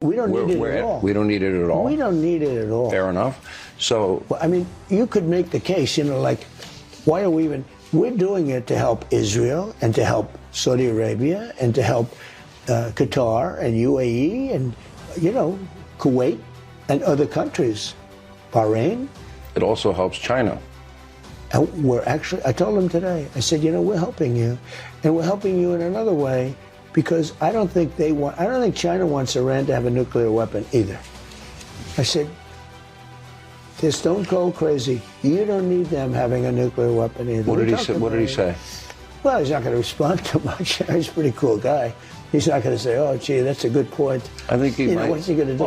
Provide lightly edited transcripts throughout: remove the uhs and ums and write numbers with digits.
We don't need it at all. We don't need it at all. We don't need it at all. Fair enough. So, well, I mean, you could make the case, like, why are we even? We're doing it to help Israel and to help Saudi Arabia and to help Qatar and UAE and Kuwait and other countries, Bahrain. It also helps China. And I told them today, I said, we're helping you, and we're helping you in another way, because I don't think China wants Iran to have a nuclear weapon either. I said, they're stone cold crazy. You don't need them having a nuclear weapon either. What did he say? Well, he's not going to respond too much. He's a pretty cool guy. He's not going to say, "Oh, gee, that's a good point." I think he might. What's he going to do?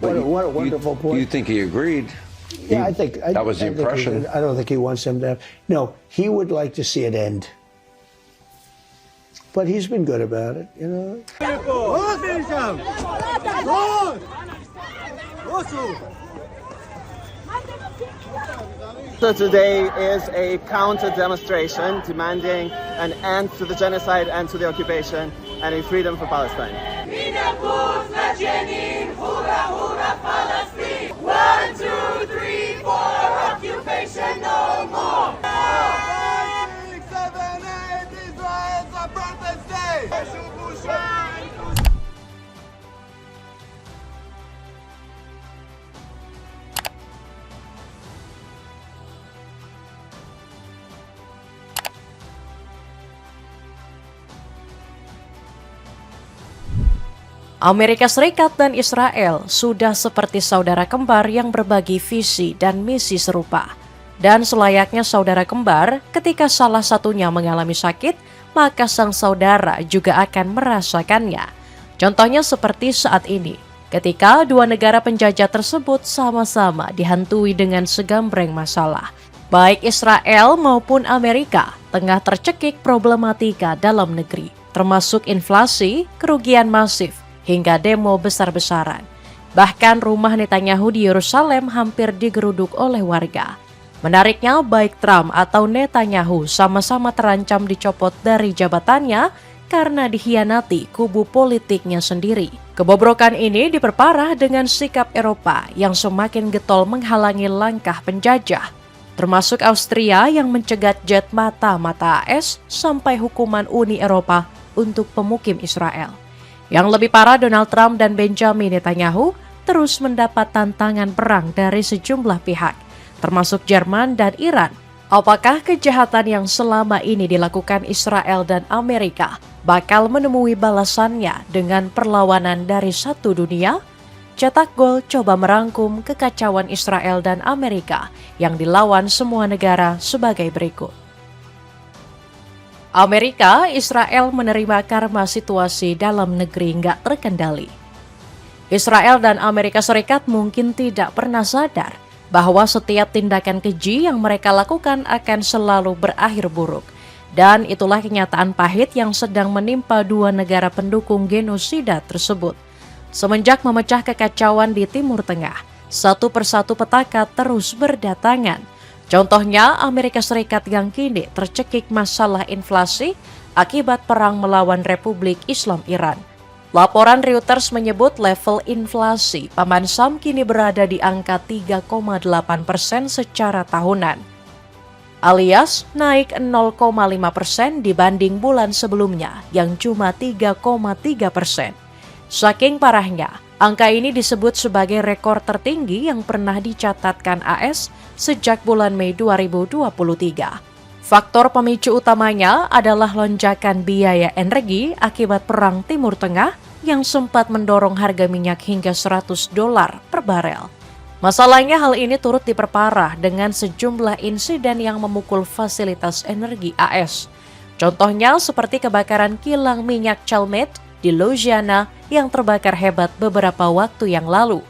Well, what a wonderful point. You think he agreed? Yeah, I think that was the impression. I don't think he wants them to have. No, he would like to see it end. But he's been good about it, So today is a counter demonstration demanding an end to the genocide and to the occupation and a freedom for Palestine. 1, 2, 3, 4, occupation no more. 5, 6, 7, 8, Israel's apartheid state. Amerika Serikat dan Israel sudah seperti saudara kembar yang berbagi visi dan misi serupa. Dan selayaknya saudara kembar, ketika salah satunya mengalami sakit, maka sang saudara juga akan merasakannya. Contohnya seperti saat ini, ketika dua negara penjajah tersebut sama-sama dihantui dengan segambreng masalah. Baik Israel maupun Amerika tengah tercekik problematika dalam negeri, termasuk inflasi, kerugian masif, hingga demo besar-besaran. Bahkan rumah Netanyahu di Yerusalem hampir digeruduk oleh warga. Menariknya, baik Trump atau Netanyahu sama-sama terancam dicopot dari jabatannya karena dikhianati kubu politiknya sendiri. Kebobrokan ini diperparah dengan sikap Eropa yang semakin getol menghalangi langkah penjajah, termasuk Austria yang mencegat jet mata-mata AS sampai hukuman Uni Eropa untuk pemukim Israel. Yang lebih parah, Donald Trump dan Benjamin Netanyahu terus mendapat tantangan perang dari sejumlah pihak, termasuk Jerman dan Iran. Apakah kejahatan yang selama ini dilakukan Israel dan Amerika bakal menemui balasannya dengan perlawanan dari satu dunia? Cetak Gol coba merangkum kekacauan Israel dan Amerika yang dilawan semua negara sebagai berikut. Amerika, Israel menerima karma situasi dalam negeri nggak terkendali. Israel dan Amerika Serikat mungkin tidak pernah sadar bahwa setiap tindakan keji yang mereka lakukan akan selalu berakhir buruk. Dan itulah kenyataan pahit yang sedang menimpa dua negara pendukung genosida tersebut. Semenjak memecah kekacauan di Timur Tengah, satu persatu petaka terus berdatangan. Contohnya Amerika Serikat yang kini tercekik masalah inflasi akibat perang melawan Republik Islam Iran. Laporan Reuters menyebut level inflasi Paman Sam kini berada di angka 3,8% secara tahunan, alias naik 0,5% dibanding bulan sebelumnya yang cuma 3,3%. Saking parahnya, angka ini disebut sebagai rekor tertinggi yang pernah dicatatkan AS sejak bulan Mei 2023. Faktor pemicu utamanya adalah lonjakan biaya energi akibat perang Timur Tengah yang sempat mendorong harga minyak hingga $100 per barel. Masalahnya hal ini turut diperparah dengan sejumlah insiden yang memukul fasilitas energi AS. Contohnya seperti kebakaran kilang minyak Chalmette di Louisiana yang terbakar hebat beberapa waktu yang lalu.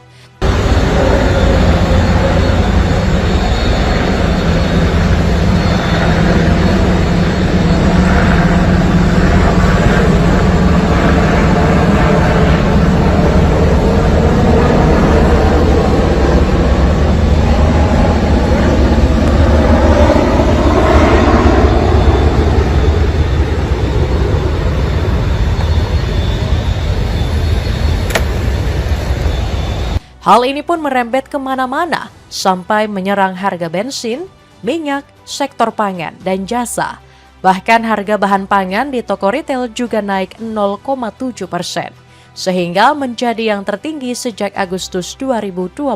Hal ini pun merembet kemana-mana sampai menyerang harga bensin, minyak, sektor pangan, dan jasa. Bahkan harga bahan pangan di toko retail juga naik 0,7%, sehingga menjadi yang tertinggi sejak Agustus 2022.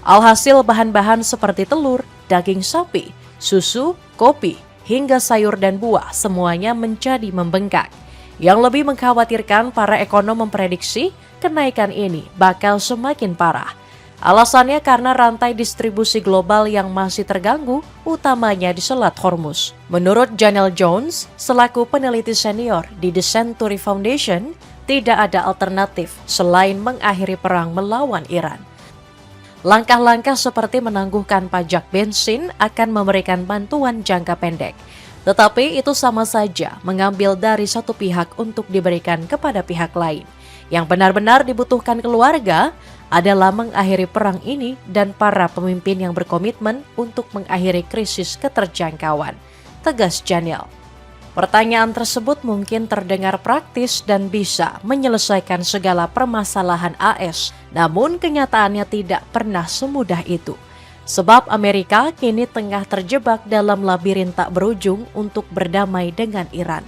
Alhasil bahan-bahan seperti telur, daging sapi, susu, kopi, hingga sayur dan buah semuanya menjadi membengkak. Yang lebih mengkhawatirkan, para ekonom memprediksi kenaikan ini bakal semakin parah. Alasannya karena rantai distribusi global yang masih terganggu, utamanya di Selat Hormuz. Menurut Janelle Jones, selaku peneliti senior di The Century Foundation, tidak ada alternatif selain mengakhiri perang melawan Iran. Langkah-langkah seperti menangguhkan pajak bensin akan memberikan bantuan jangka pendek. Tetapi itu sama saja mengambil dari satu pihak untuk diberikan kepada pihak lain. Yang benar-benar dibutuhkan keluarga adalah mengakhiri perang ini dan para pemimpin yang berkomitmen untuk mengakhiri krisis keterjangkauan, tegas Janelle. Pertanyaan tersebut mungkin terdengar praktis dan bisa menyelesaikan segala permasalahan AS, namun kenyataannya tidak pernah semudah itu. Sebab Amerika kini tengah terjebak dalam labirin tak berujung untuk berdamai dengan Iran.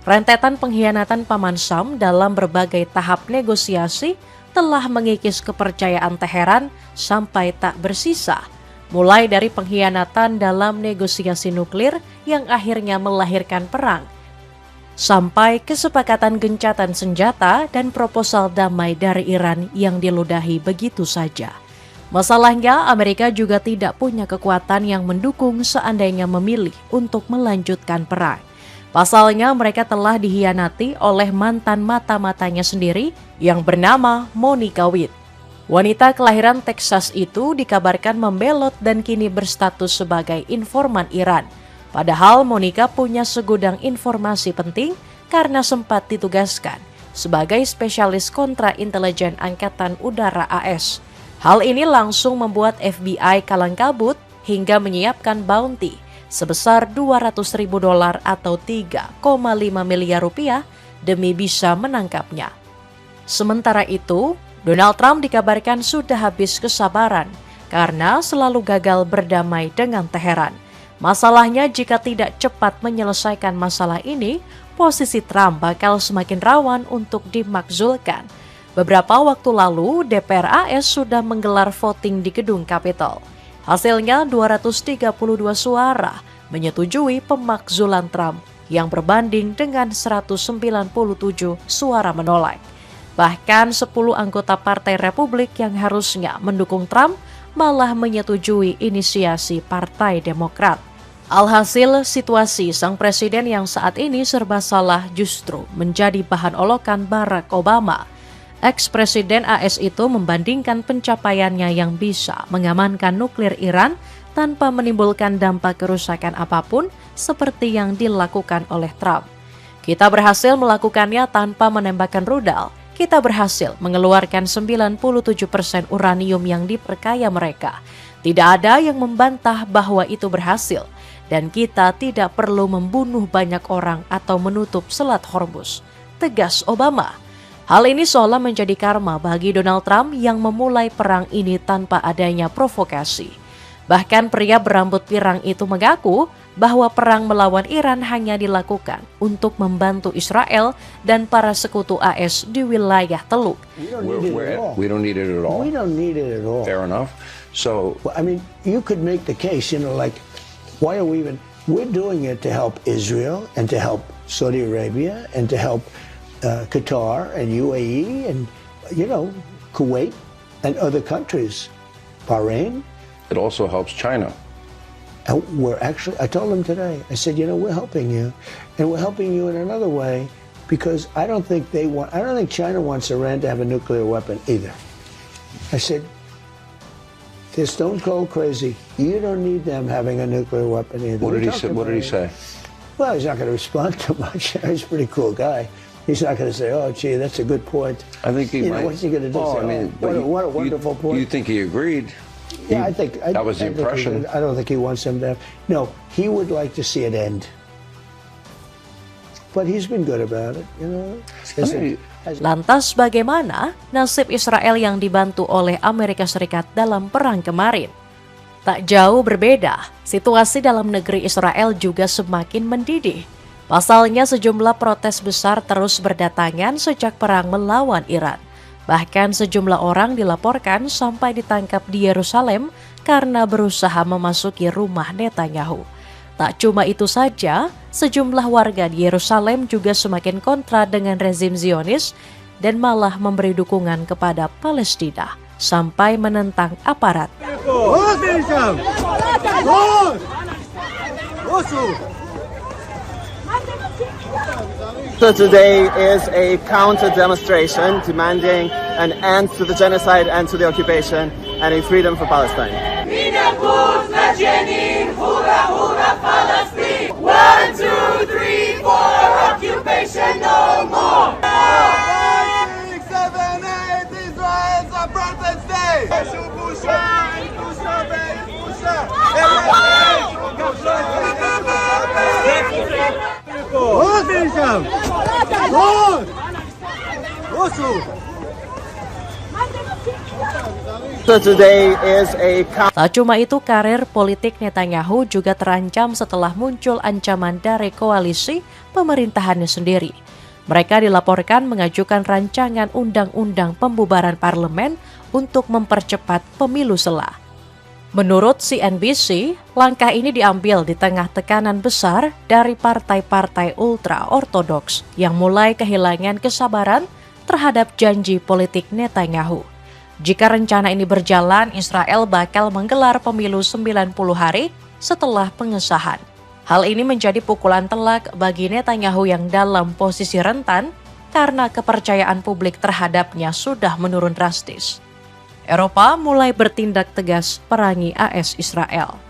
Rentetan pengkhianatan Paman Sam dalam berbagai tahap negosiasi telah mengikis kepercayaan Teheran sampai tak bersisa, mulai dari pengkhianatan dalam negosiasi nuklir yang akhirnya melahirkan perang, sampai kesepakatan gencatan senjata dan proposal damai dari Iran yang diludahi begitu saja. Masalahnya, Amerika juga tidak punya kekuatan yang mendukung seandainya memilih untuk melanjutkan perang. Pasalnya, mereka telah dikhianati oleh mantan mata-matanya sendiri yang bernama Monica Witt. Wanita kelahiran Texas itu dikabarkan membelot dan kini berstatus sebagai informan Iran. Padahal Monica punya segudang informasi penting karena sempat ditugaskan sebagai spesialis kontra intelijen Angkatan Udara AS. Hal ini langsung membuat FBI kalang kabut hingga menyiapkan bounty sebesar $200.000 atau 3,5 miliar rupiah demi bisa menangkapnya. Sementara itu, Donald Trump dikabarkan sudah habis kesabaran karena selalu gagal berdamai dengan Teheran. Masalahnya, jika tidak cepat menyelesaikan masalah ini, posisi Trump bakal semakin rawan untuk dimakzulkan. Beberapa waktu lalu, DPR AS sudah menggelar voting di gedung Capitol. Hasilnya 232 suara menyetujui pemakzulan Trump yang berbanding dengan 197 suara menolak. Bahkan 10 anggota Partai Republik yang harusnya mendukung Trump malah menyetujui inisiasi Partai Demokrat. Alhasil, situasi sang presiden yang saat ini serba salah justru menjadi bahan olokan Barack Obama. Ex-presiden AS itu membandingkan pencapaiannya yang bisa mengamankan nuklir Iran tanpa menimbulkan dampak kerusakan apapun seperti yang dilakukan oleh Trump. Kita berhasil melakukannya tanpa menembakkan rudal. Kita berhasil mengeluarkan 97% uranium yang diperkaya mereka. Tidak ada yang membantah bahwa itu berhasil. Dan kita tidak perlu membunuh banyak orang atau menutup Selat Hormuz, tegas Obama. Hal ini seolah menjadi karma bagi Donald Trump yang memulai perang ini tanpa adanya provokasi. Bahkan pria berambut pirang itu mengaku bahwa perang melawan Iran hanya dilakukan untuk membantu Israel dan para sekutu AS di wilayah Teluk. We don't need it at all. We don't need it at all. Fair enough. So, I mean, you could make the case, like, why are we even... We're doing it to help Israel and to help Saudi Arabia and to help Qatar and UAE and, Kuwait and other countries, Bahrain. it also helps China. I told them today, I said, we're helping you. And we're helping you in another way because I don't think China wants Iran to have a nuclear weapon either. I said, they're stone cold crazy. You don't need them having a nuclear weapon either. What did he say? Well, he's not going to respond too much. He's a pretty cool guy. He's not going to say, "Oh, gee, that's a good point." I think he might. What's he going to do? What a wonderful point. You think he agreed? Yeah, I think that was the impression. I don't think he wants them to have. No, he would like to see it end. But he's been good about it, Lantas bagaimana nasib Israel yang dibantu oleh Amerika Serikat dalam perang kemarin? Tak jauh berbeda, situasi dalam negeri Israel juga semakin mendidih. Pasalnya sejumlah protes besar terus berdatangan sejak perang melawan Iran. Bahkan sejumlah orang dilaporkan sampai ditangkap di Yerusalem karena berusaha memasuki rumah Netanyahu. Tak cuma itu saja, sejumlah warga di Yerusalem juga semakin kontra dengan rezim Zionis dan malah memberi dukungan kepada Palestina sampai menentang aparat. So today is a counter demonstration demanding an end to the genocide and to the occupation and a freedom for Palestine. 1, 2, 3, 4, occupation no more! 5, 6, 7, 8, Israel's apartheid state! So today is a Tak cuma itu, karir politik Netanyahu juga terancam setelah muncul ancaman dari koalisi pemerintahannya sendiri. Mereka dilaporkan mengajukan rancangan undang-undang pembubaran parlemen untuk mempercepat pemilu sela. Menurut CNBC, langkah ini diambil di tengah tekanan besar dari partai-partai ultra-ortodoks yang mulai kehilangan kesabaran terhadap janji politik Netanyahu. Jika rencana ini berjalan, Israel bakal menggelar pemilu 90 hari setelah pengesahan. Hal ini menjadi pukulan telak bagi Netanyahu yang dalam posisi rentan karena kepercayaan publik terhadapnya sudah menurun drastis. Eropa mulai bertindak tegas perangi AS Israel.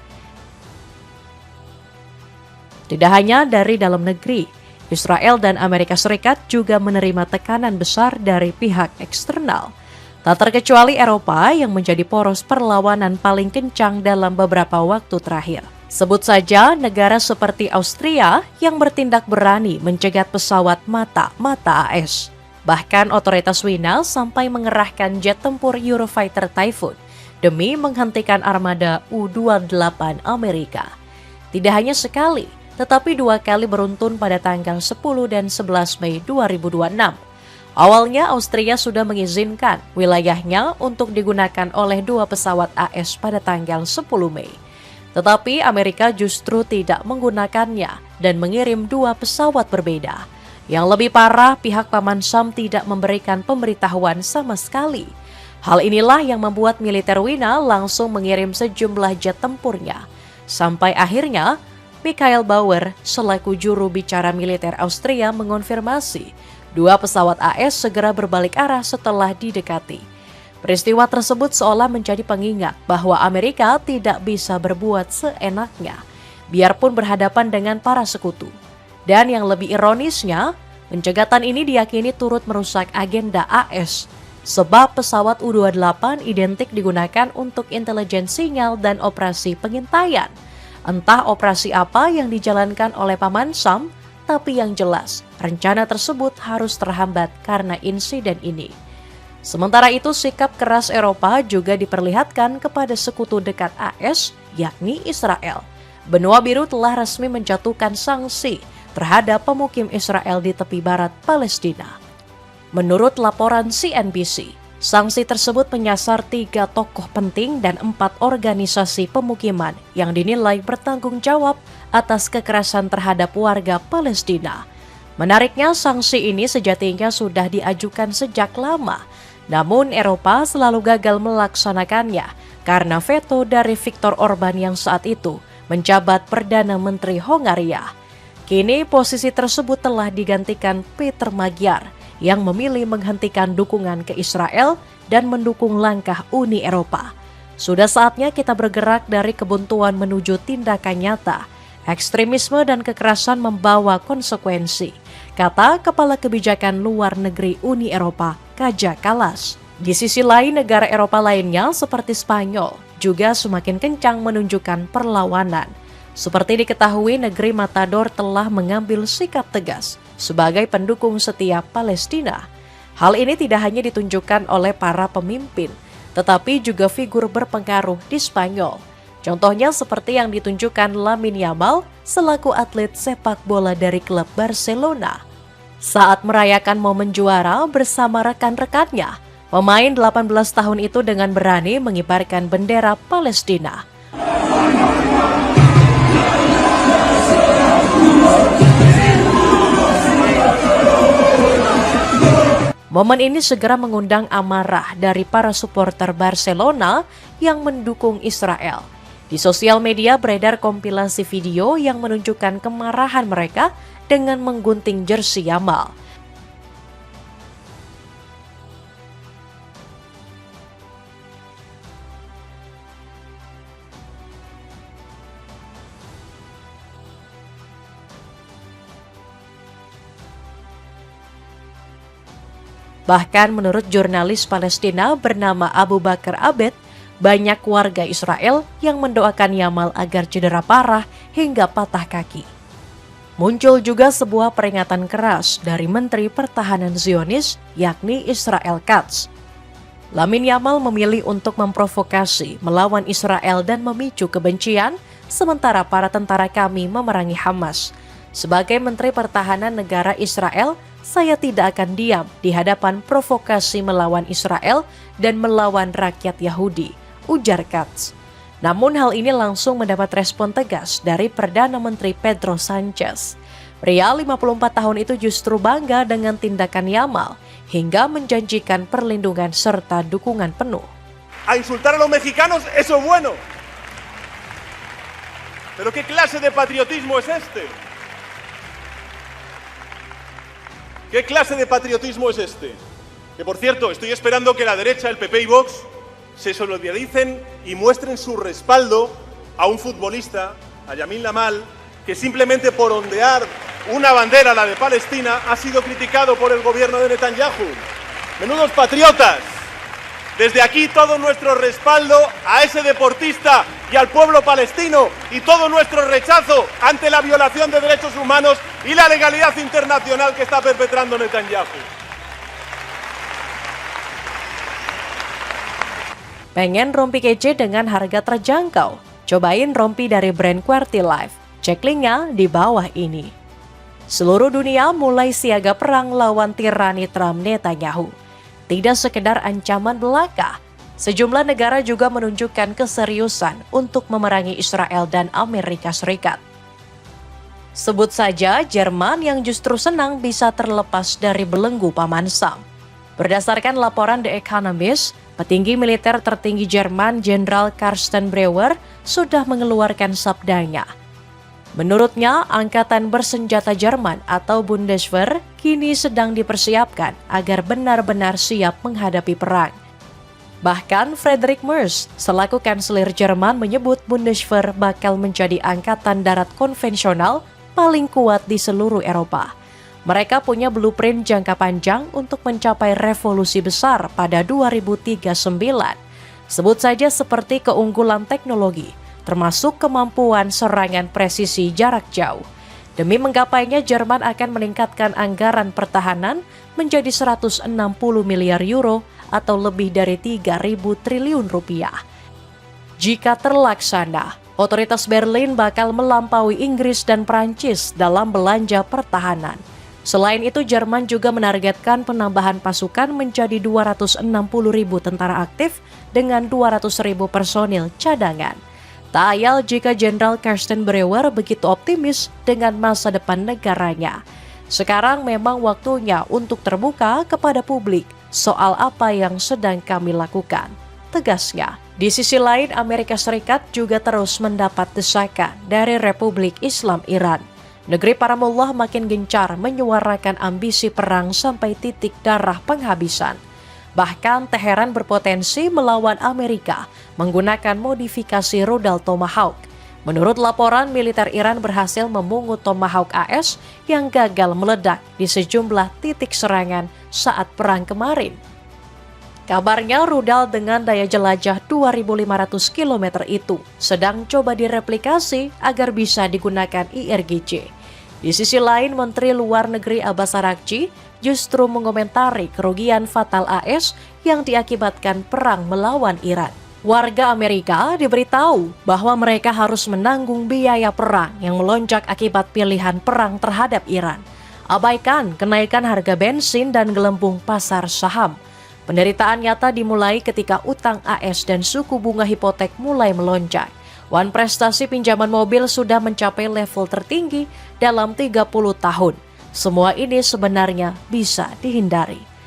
Tidak hanya dari dalam negeri, Israel dan Amerika Serikat juga menerima tekanan besar dari pihak eksternal. Tak terkecuali Eropa yang menjadi poros perlawanan paling kencang dalam beberapa waktu terakhir. Sebut saja negara seperti Austria yang bertindak berani mencegat pesawat mata-mata AS. Bahkan otoritas Wina sampai mengerahkan jet tempur Eurofighter Typhoon demi menghentikan armada U-28 Amerika. Tidak hanya sekali, tetapi 2 kali beruntun pada tanggal 10 dan 11 Mei 2026. Awalnya Austria sudah mengizinkan wilayahnya untuk digunakan oleh 2 pesawat AS pada tanggal 10 Mei. Tetapi Amerika justru tidak menggunakannya dan mengirim 2 pesawat berbeda. Yang lebih parah, pihak Paman Sam tidak memberikan pemberitahuan sama sekali. Hal inilah yang membuat militer Wina langsung mengirim sejumlah jet tempurnya. Sampai akhirnya, Michael Bauer selaku juru bicara militer Austria mengonfirmasi 2 pesawat AS segera berbalik arah setelah didekati. Peristiwa tersebut seolah menjadi pengingat bahwa Amerika tidak bisa berbuat seenaknya, biarpun berhadapan dengan para sekutu. Dan yang lebih ironisnya, pencegatan ini diyakini turut merusak agenda AS, sebab pesawat U-28 identik digunakan untuk intelijen sinyal dan operasi pengintaian. Entah operasi apa yang dijalankan oleh Paman Sam, tapi yang jelas, rencana tersebut harus terhambat karena insiden ini. Sementara itu, sikap keras Eropa juga diperlihatkan kepada sekutu dekat AS, yakni Israel. Benua Biru telah resmi menjatuhkan sanksi terhadap pemukim Israel di tepi barat Palestina. Menurut laporan CNBC, sanksi tersebut menyasar 3 tokoh penting dan 4 organisasi pemukiman yang dinilai bertanggung jawab atas kekerasan terhadap warga Palestina. Menariknya, sanksi ini sejatinya sudah diajukan sejak lama, namun Eropa selalu gagal melaksanakannya karena veto dari Viktor Orban yang saat itu menjabat Perdana Menteri Hongaria. Kini posisi tersebut telah digantikan Peter Magyar yang memilih menghentikan dukungan ke Israel dan mendukung langkah Uni Eropa. Sudah saatnya kita bergerak dari kebuntuan menuju tindakan nyata. Ekstremisme dan kekerasan membawa konsekuensi, kata Kepala Kebijakan Luar Negeri Uni Eropa, Kaja Kallas. Di sisi lain, negara Eropa lainnya seperti Spanyol juga semakin kencang menunjukkan perlawanan. Seperti diketahui, negeri Matador telah mengambil sikap tegas sebagai pendukung setia Palestina. Hal ini tidak hanya ditunjukkan oleh para pemimpin, tetapi juga figur berpengaruh di Spanyol. Contohnya seperti yang ditunjukkan Lamine Yamal selaku atlet sepak bola dari klub Barcelona. Saat merayakan momen juara bersama rekan-rekannya, pemain 18 tahun itu dengan berani mengibarkan bendera Palestina. Momen ini segera mengundang amarah dari para supporter Barcelona yang mendukung Israel. Di sosial media beredar kompilasi video yang menunjukkan kemarahan mereka dengan menggunting jersey Yamal. Bahkan menurut jurnalis Palestina bernama Abu Bakar Abed, banyak warga Israel yang mendoakan Yamal agar cedera parah hingga patah kaki. Muncul juga sebuah peringatan keras dari Menteri Pertahanan Zionis, yakni Israel Katz. Lamine Yamal memilih untuk memprovokasi, melawan Israel dan memicu kebencian, sementara para tentara kami memerangi Hamas. Sebagai Menteri Pertahanan negara Israel, saya tidak akan diam di hadapan provokasi melawan Israel dan melawan rakyat Yahudi, ujar Katz. Namun hal ini langsung mendapat respon tegas dari Perdana Menteri Pedro Sanchez. Pria 54 tahun itu justru bangga dengan tindakan Yamal hingga menjanjikan perlindungan serta dukungan penuh. A insultar a los mexicanos, eso es bueno. Pero ¿qué clase de patriotismo es este? ¿Qué clase de patriotismo es este? Que por cierto, estoy esperando que la derecha, el PP y Vox, se solidaricen y muestren su respaldo a un futbolista, a Lamine Yamal, que simplemente por ondear una bandera, la de Palestina, ha sido criticado por el gobierno de Netanyahu. ¡Menudos patriotas! Desde aquí todo nuestro respaldo a ese deportista y al pueblo palestino y todo nuestro rechazo ante la violación de derechos humanos y la legalidad internacional que está perpetrando Netanyahu. Pengen rompi kece dengan harga terjangkau? Cobain rompi dari brand QWERTY Life. Cek linknya di bawah ini. Seluruh dunia mulai siaga perang lawan tirani Trump Netanyahu. Tidak sekedar ancaman belaka, sejumlah negara juga menunjukkan keseriusan untuk memerangi Israel dan Amerika Serikat. Sebut saja Jerman yang justru senang bisa terlepas dari belenggu Paman Sam. Berdasarkan laporan The Economist, petinggi militer tertinggi Jerman Jenderal Carsten Breuer sudah mengeluarkan sabdanya. Menurutnya, Angkatan Bersenjata Jerman atau Bundeswehr kini sedang dipersiapkan agar benar-benar siap menghadapi perang. Bahkan Friedrich Merz selaku kanselir Jerman menyebut Bundeswehr bakal menjadi angkatan darat konvensional paling kuat di seluruh Eropa. Mereka punya blueprint jangka panjang untuk mencapai revolusi besar pada 2039. Sebut saja seperti keunggulan teknologi, termasuk kemampuan serangan presisi jarak jauh. Demi menggapainya, Jerman akan meningkatkan anggaran pertahanan menjadi 160 miliar euro atau lebih dari 3.000 triliun rupiah. Jika terlaksana, otoritas Berlin bakal melampaui Inggris dan Prancis dalam belanja pertahanan. Selain itu, Jerman juga menargetkan penambahan pasukan menjadi 260.000 tentara aktif dengan 200.000 personil cadangan. Tak ayal jika Jenderal Carsten Breuer begitu optimis dengan masa depan negaranya. Sekarang memang waktunya untuk terbuka kepada publik soal apa yang sedang kami lakukan, tegasnya. Di sisi lain, Amerika Serikat juga terus mendapat desakan dari Republik Islam Iran. Negeri para mullah makin gencar menyuarakan ambisi perang sampai titik darah penghabisan. Bahkan Teheran berpotensi melawan Amerika menggunakan modifikasi rudal Tomahawk. Menurut laporan, militer Iran berhasil memungut Tomahawk AS yang gagal meledak di sejumlah titik serangan saat perang kemarin. Kabarnya rudal dengan daya jelajah 2.500 km itu sedang coba direplikasi agar bisa digunakan IRGC. Di sisi lain, Menteri Luar Negeri Abbas Araghchi justru mengomentari kerugian fatal AS yang diakibatkan perang melawan Iran. Warga Amerika diberitahu bahwa mereka harus menanggung biaya perang yang melonjak akibat pilihan perang terhadap Iran. Abaikan kenaikan harga bensin dan gelembung pasar saham. Penderitaan nyata dimulai ketika utang AS dan suku bunga hipotek mulai melonjak. Wan prestasi pinjaman mobil sudah mencapai level tertinggi dalam 30 tahun. Semua ini sebenarnya bisa dihindari.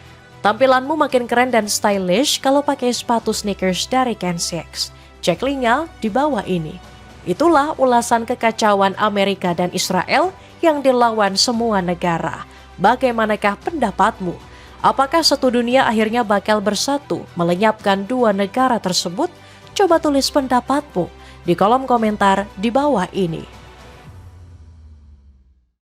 Tampilanmu makin keren dan stylish kalau pakai sepatu sneakers dari Kensex. Cek linknya di bawah ini. Itulah ulasan kekacauan Amerika dan Israel yang dilawan semua negara. Bagaimanakah pendapatmu? Apakah satu dunia akhirnya bakal bersatu melenyapkan dua negara tersebut? Coba tulis pendapatmu di kolom komentar di bawah ini.